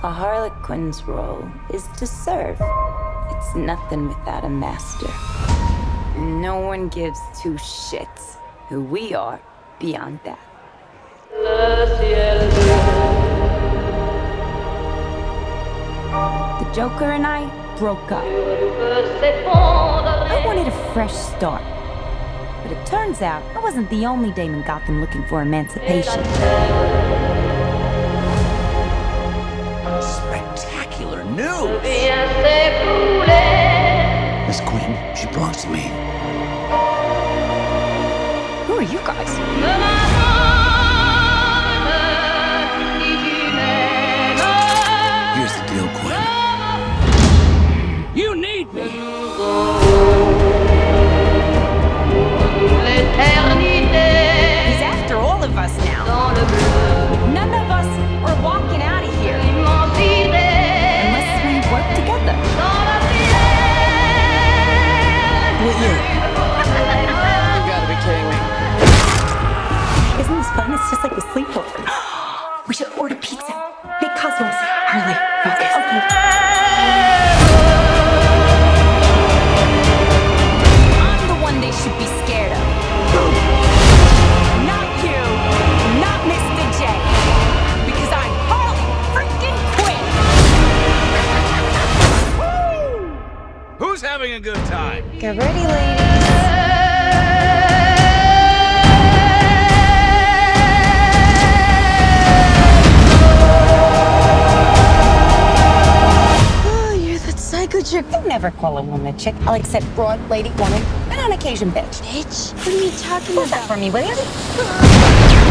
A Harlequin's role is to serve. It's nothing without a master. No one gives two shits who we are beyond that. The Joker and I broke up. I wanted a fresh start. But it turns out I wasn't the only dame in Gotham looking for emancipation. Spectacular news! Miss Quinn, she belongs to me. Who are you guys? Here's the deal, Quinn. You need me! He's after all of us now. None of us are walking out of here unless we work together. With you. You gotta be kidding me. Isn't this fun? It's just like a sleepover. We should order pizza. Big Cosmos. Harley, focus. Okay. I'm the one they should be scared of. Not you. Not Mr. J. Because I'm Harley freaking Quinn. Who's having a good time? Get ready, ladies. Psycho chick. I never call a woman a chick. I'll accept broad, lady, woman, and on occasion, bitch. Bitch? What are you talking Hold about? that for me, will you?